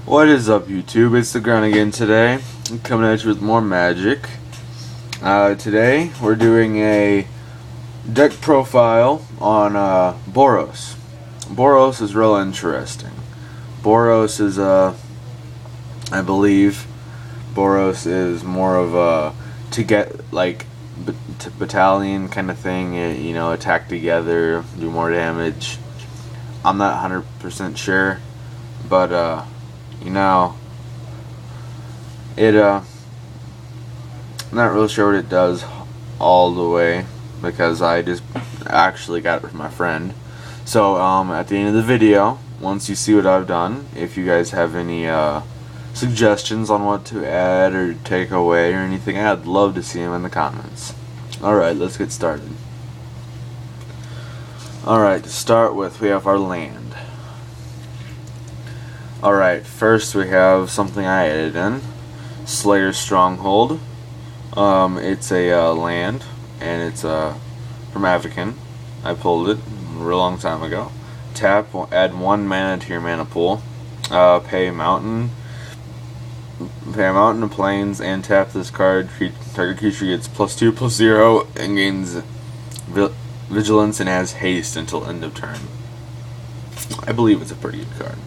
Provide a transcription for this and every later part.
What is up, YouTube? It's the Ground again today. I'm coming at you with more magic. Today we're doing a deck profile on Boros. Boros is real interesting. Boros is I believe Boros is more of a to get like battalion kind of thing. You know, attack together, do more damage. I'm not 100% sure, but you know, I'm not really sure what it does all the way because I just actually got it from my friend. So at the end of the video, once you see what I've done, if you guys have any suggestions on what to add or take away or anything, I'd love to see them in the comments. Alright, let's get started. Alright, to start with, we have our land. Alright, first we have something I added in, Slayer's Stronghold. It's a land, and it's from Avakin. I pulled it a real long time ago. Tap, add 1 mana to your mana pool. Pay a mountain to plains, and tap this card. Target creature gets +2/+0 and gains vigilance and has haste until end of turn. I believe it's a pretty good card.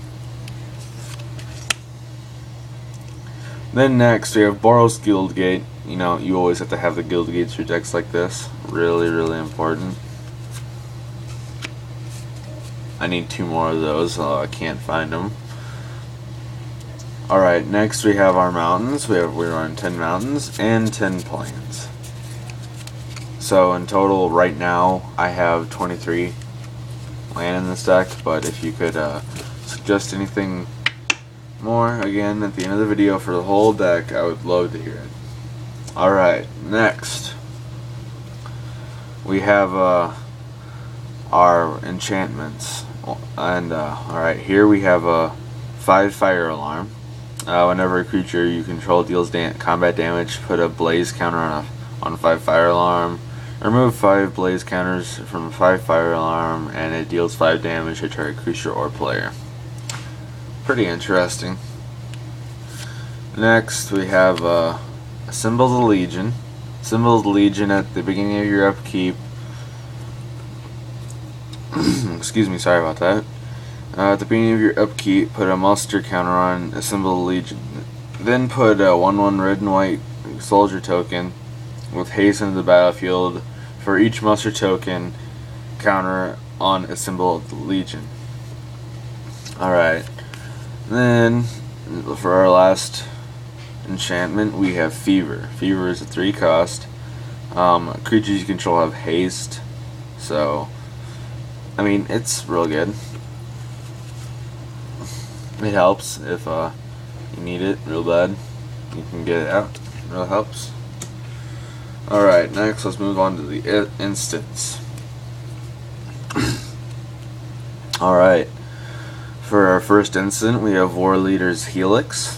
Then next we have Boros Guildgate. You know, you always have to have the Guildgates for decks like this. Really, really important. I need 2 more of those, I can't find them. Alright, next we have our mountains. We're on 10 mountains and 10 plains. So in total, right now, I have 23 land in this deck, but if you could suggest anything more, again, at the end of the video for the whole deck, I would love to hear it. Alright, next we have our enchantments. And alright, here we have a 5 fire alarm. Whenever a creature you control deals combat damage, put a blaze counter on a 5 fire alarm. Remove 5 blaze counters from a 5 fire alarm, and it deals 5 damage to target creature or player. Pretty interesting. Next we have Symbols of Legion. Symbols of Legion at the beginning of your upkeep. Excuse me, sorry about that. At the beginning of your upkeep, put a muster counter on a Symbol of Legion. Then put a 1/1 red and white soldier token with haste into the battlefield for each muster token counter on a Symbol of the Legion. Alright. Then, for our last enchantment, we have Fever. Fever is a 3 cost. Creatures you control have haste. So, I mean, it's real good. It helps if you need it real bad. You can get it out. It really helps. Alright, next let's move on to the instants. Alright. For our first instant, we have War Leader's Helix.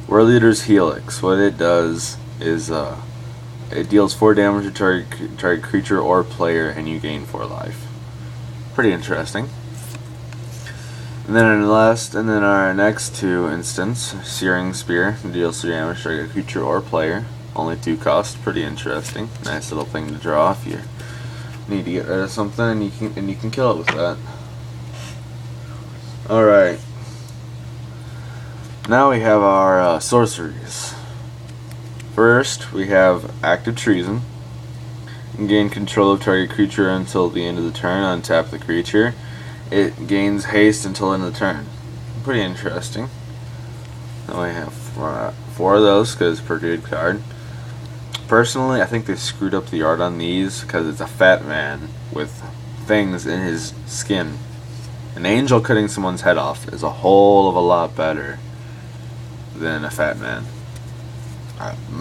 War Leader's Helix, what it does is it deals 4 damage to target creature or player, and you gain 4 life. Pretty interesting. And then our next 2 instants, Searing Spear, deals 3 damage to target creature or player. Only 2 cost. Pretty interesting. Nice little thing to draw if you need to get rid of something, and you can kill it with that. Alright, now we have our sorceries. First, we have Active Treason. Gain control of target creature until the end of the turn, untap the creature. It gains haste until end of the turn. Pretty interesting. Now we have 4 of those because it's a pretty good card. Personally, I think they screwed up the art on these because it's a fat man with things in his skin. An angel cutting someone's head off is a whole of a lot better than a fat man.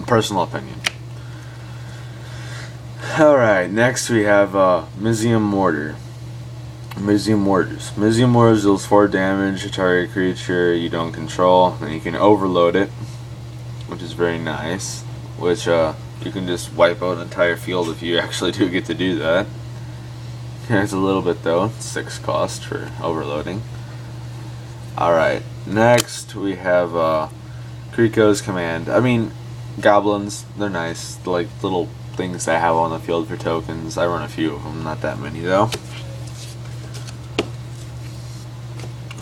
Personal opinion. Alright, next we have Mizium Mortar. Mizium Mortars. Mizium Mortars deals 4 damage to target creature you don't control, and you can overload it, which is very nice. Which you can just wipe out an entire field if you actually do get to do that. There's a little bit though, 6 cost for overloading. Alright, next we have Kriko's Command. I mean, goblins, they're nice. They're like little things I have on the field for tokens. I run a few of them, not that many though.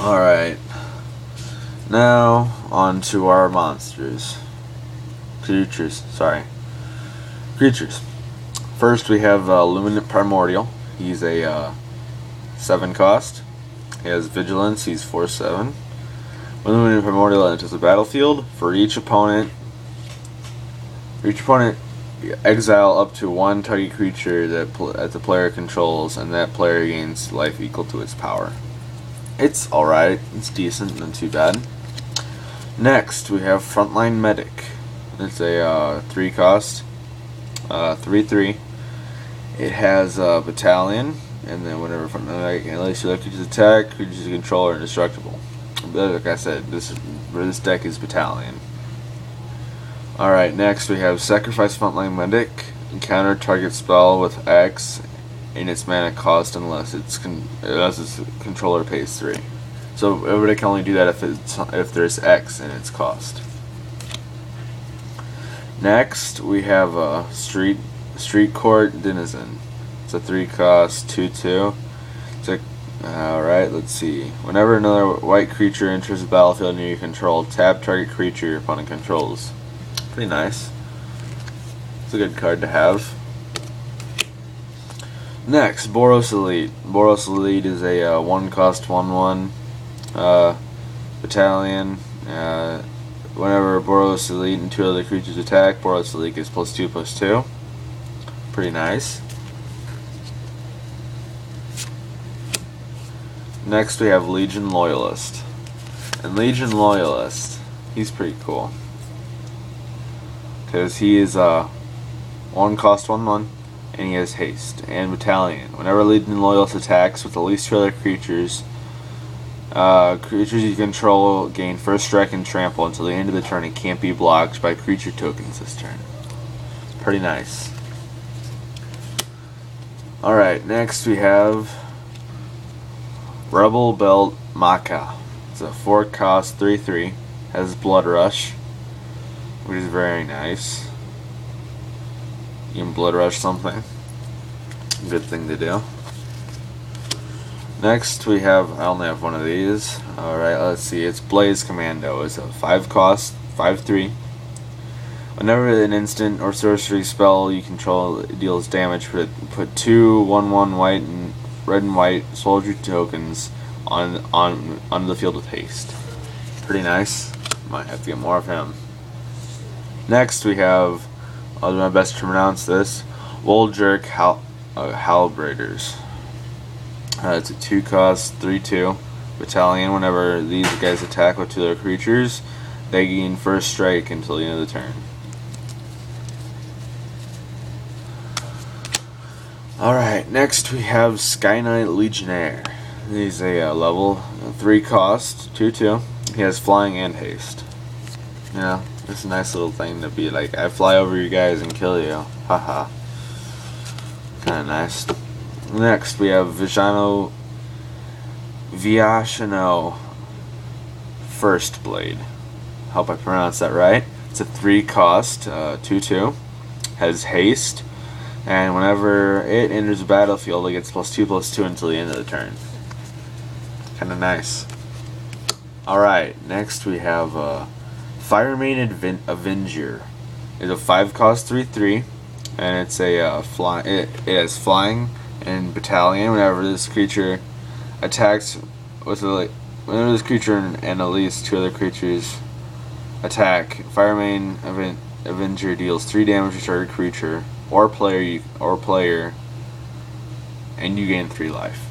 Alright, now on to our monsters. Creatures. First we have Luminant Primordial. He's a 7 cost. He has Vigilance, he's 4/7. When Luminant Primordial enters the battlefield, for each opponent, exile up to one target creature that the player controls, and that player gains life equal to its power. It's alright, it's decent, not too bad. Next, we have Frontline Medic. It's a 3 cost, 3/3. It has Battalion, and then whenever Frontline Medic, unless you let creatures attack, creatures you control are indestructible. But like I said, this deck is Battalion. Alright, next we have Sacrifice Frontline Medic. Encounter target spell with X in its mana cost unless its controller pays 3. So everybody can only do that if there's X in its cost. Next we have Street Court Denizen. It's a 3 cost, 2/2. Alright, let's see. Whenever another white creature enters the battlefield near you control, tap target creature your opponent controls. Pretty nice. It's a good card to have. Next, Boros Elite. Boros Elite is a 1 cost, 1/1 battalion. Whenever Boros Elite and 2 other creatures attack, Boros Elite gets +2/+2. Pretty nice. Next we have Legion Loyalist. And Legion Loyalist, he's pretty cool. Because he is 1 cost, 1/1, and he has haste and battalion. Whenever Legion Loyalist attacks with at least 2 other creatures, creatures you control gain first strike and trample until the end of the turn and can't be blocked by creature tokens this turn. It's pretty nice. Alright, next we have Rebel Belt Maka. It's a 4 cost, 3/3. Has Blood Rush, which is very nice. You can Blood Rush something. Good thing to do. Next we have, I only have one of these. Alright, let's see. It's Blaze Commando. It's a 5 cost, 5/3. Whenever an instant or sorcery spell you control deals damage, put 2 1/1 white and red and white soldier tokens on the field with haste. Pretty nice. Might have to get more of him. Next we have, I'll do my best to pronounce this, Woljurk Halberders. It's a 2 cost, 3/2 battalion. Whenever these guys attack with 2 other creatures, they gain first strike until the end of the turn. Alright, next we have Sky Knight Legionnaire. He's a level 3 cost, 2/2. He has flying and haste. Yeah, it's a nice little thing to be like, I fly over you guys and kill you. Haha. Kinda nice. Next we have Viashino First Blade. Hope I pronounced that right. It's a 3 cost, 2/2. Has haste. And whenever it enters the battlefield, it gets +2/+2 until the end of the turn. Kinda nice. Alright, next we have Firemane Avenger. It's a 5 cost, 3/3, and it's a it has flying and battalion. Whenever this creature attacks with whenever this creature and at least 2 other creatures attack, Firemane Avenger deals 3 damage to target creature or player, and you gain 3 life.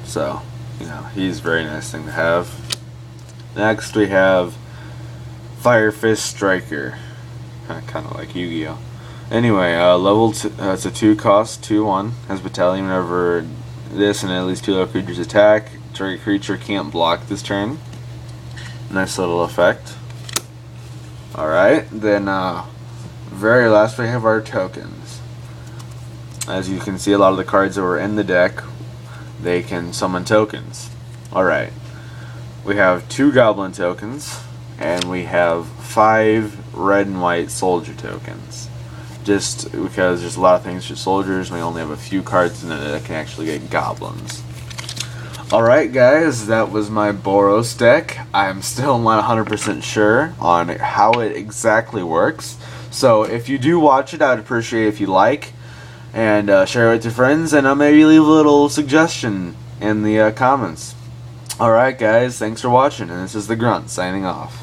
So, you know, he's a very nice thing to have. Next we have Fire Fist Striker. Kind of like Yu-Gi-Oh! Anyway, level 2, it's a 2 cost, 2/1. Has battalion. Whenever this and at least 2 other creatures attack, target creature can't block this turn. Nice little effect. Alright, then very last we have our tokens. As you can see, a lot of the cards that were in the deck, they can summon tokens. Alright. We have 2 goblin tokens, and we have 5 red and white soldier tokens. Just because there's a lot of things for soldiers, we only have a few cards in it that can actually get goblins. Alright guys, that was my Boros deck. I'm still not 100% sure on how it exactly works. So if you do watch it, I'd appreciate it if you like and share it with your friends, and maybe leave a little suggestion in the comments. Alright guys, thanks for watching, and this is the Grunt signing off.